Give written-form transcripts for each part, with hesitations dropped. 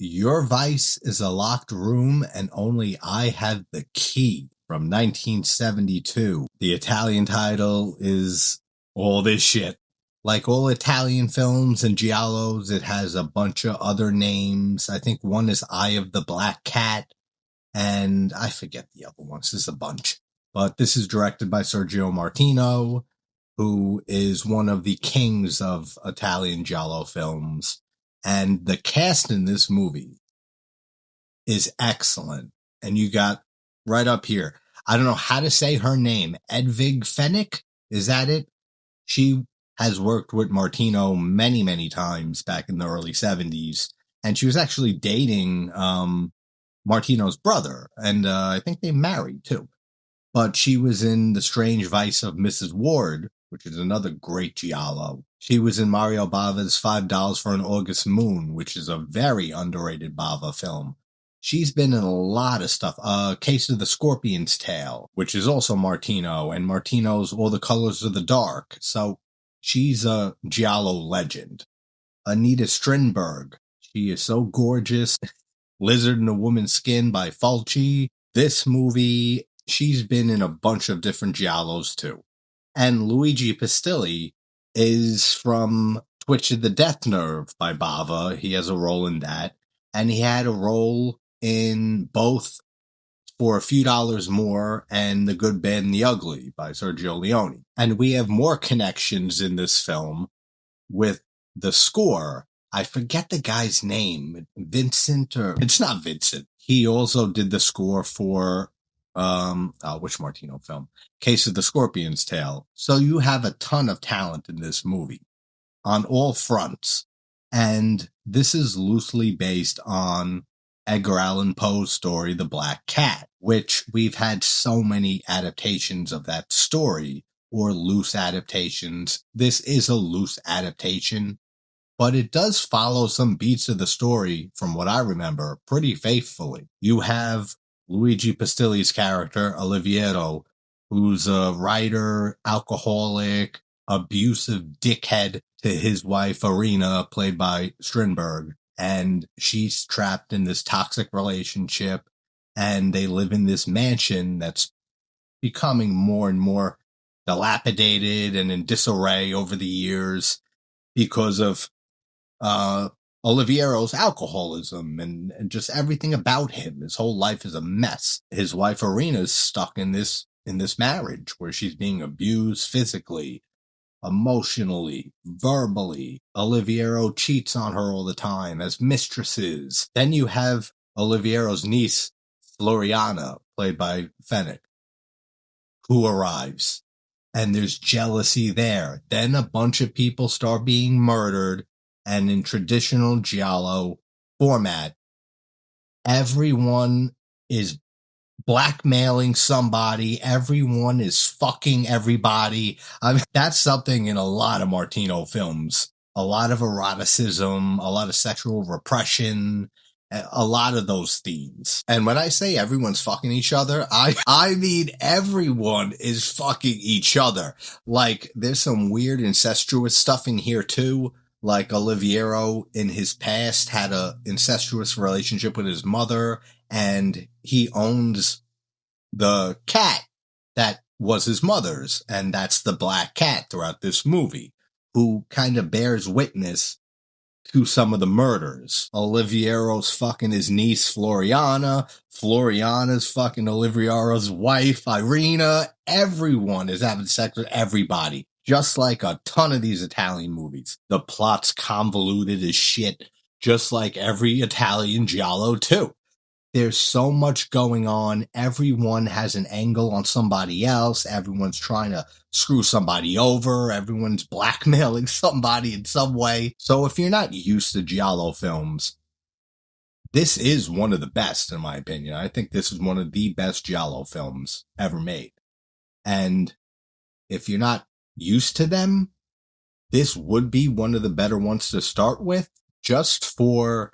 Your Vice is a Locked Room and Only I Have the Key from 1972. The Italian title is All This Shit. Like all Italian films and giallos, it has a bunch of other names. I think one is Eye of the Black Cat, and I forget the other ones. There's a bunch. But this is directed by Sergio Martino, who is one of the kings of Italian giallo films. And the cast in this movie is excellent. And you got right up here, I don't know how to say her name, Edvig Fennick? Is that it? She has worked with Martino many, many times back in the early 70s. And she was actually dating Martino's brother. And I think they married too. But she was in The Strange Vice of Mrs. Ward, which is another great giallo. She was in Mario Bava's $5 for an August Moon, which is a very underrated Bava film. She's been in a lot of stuff. Case of the Scorpion's Tail, which is also Martino, and Martino's All the Colors of the Dark. So she's a giallo legend. Anita Strindberg. She is so gorgeous. Lizard in a Woman's Skin by Fulci. This movie, she's been in a bunch of different giallos too. And Luigi Pistilli is from Twitch of the Death Nerve by Bava. He has a role in that. And he had a role in both For a Few Dollars More and The Good, Bad, and the Ugly by Sergio Leone. And we have more connections in this film with the score. I forget the guy's name. Vincent, or it's not Vincent. He also did the score for which Martino film? Case of the Scorpion's Tail. So you have a ton of talent in this movie on all fronts. And this is loosely based on Edgar Allan Poe's story, The Black Cat, which we've had so many adaptations of that story, or loose adaptations. This is a loose adaptation, but it does follow some beats of the story, from what I remember, pretty faithfully. You have Luigi Pistilli's character, Oliviero, who's a writer, alcoholic, abusive dickhead to his wife, Irina, played by Strindberg. And she's trapped in this toxic relationship, and they live in this mansion that's becoming more and more dilapidated and in disarray over the years because of Oliviero's alcoholism and just everything about him. His whole life is a mess. His wife Irina's stuck in this marriage where she's being abused physically, emotionally, verbally. Oliviero cheats on her all the time as mistresses. Then you have Oliviero's niece, Floriana, played by Fennick, who arrives. And there's jealousy there. Then a bunch of people start being murdered. And in traditional giallo format, everyone is blackmailing somebody. Everyone is fucking everybody. I mean, that's something in a lot of Martino films. A lot of eroticism, a lot of sexual repression, a lot of those themes. And when I say everyone's fucking each other, I mean everyone is fucking each other. Like, there's some weird incestuous stuff in here too. Like Oliviero in his past had a incestuous relationship with his mother, and he owns the cat that was his mother's, and that's the black cat throughout this movie, who kind of bears witness to some of the murders. Oliviero's fucking his niece, Floriana. Floriana's fucking Oliviero's wife, Irina. Everyone is having sex with everybody. Just like a ton of these Italian movies. The plot's convoluted as shit, just like every Italian giallo too. There's so much going on. Everyone has an angle on somebody else. Everyone's trying to screw somebody over. Everyone's blackmailing somebody in some way. So if you're not used to giallo films, this is one of the best, in my opinion. I think this is one of the best giallo films ever made. And if you're not used to them, this would be one of the better ones to start with, just for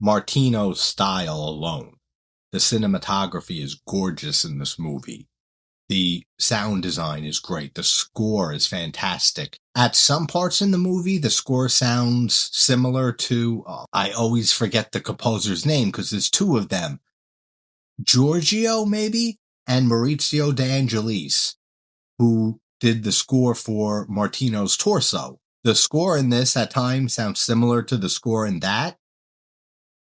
Martino's style alone. The cinematography is gorgeous in this movie. The sound design is great. The score is fantastic. At some parts in the movie, the score sounds similar to, I always forget the composer's name because there's two of them. Giorgio, maybe? And Maurizio De Angelis, who did the score for Martino's Torso. The score in this at times sounds similar to the score in that,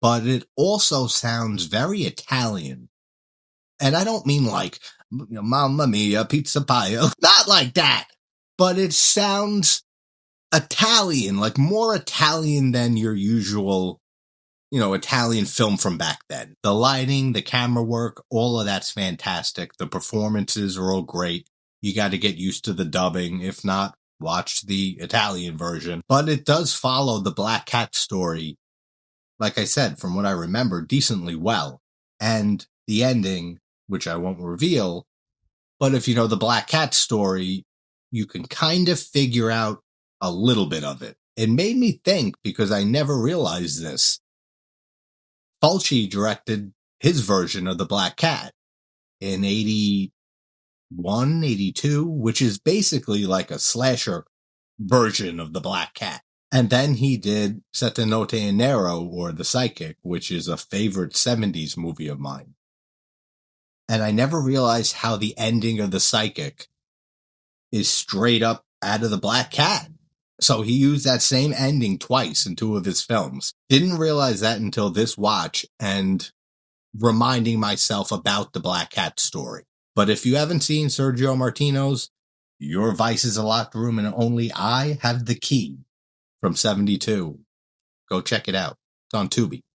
but it also sounds very Italian. And I don't mean like, Mamma Mia, Pizza Pie, not like that, but it sounds Italian, like more Italian than your usual, Italian film from back then. The lighting, the camera work, all of that's fantastic. The performances are all great. You got to get used to the dubbing. If not, watch the Italian version. But it does follow the Black Cat story, like I said, from what I remember, decently well. And the ending, which I won't reveal, but if you know the Black Cat story, you can kind of figure out a little bit of it. It made me think, because I never realized this, Fulci directed his version of the Black Cat in 81, 82, which is basically like a slasher version of the Black Cat. And then he did Sette Notte in Nero, or The Psychic, which is a favorite 70s movie of mine. And I never realized how the ending of The Psychic is straight up out of the Black Cat. So he used that same ending twice in two of his films. Didn't realize that until this watch and reminding myself about the Black Cat story. But if you haven't seen Sergio Martino's Your Vice is a Locked Room and Only I Have the Key from 72, go check it out. It's on Tubi.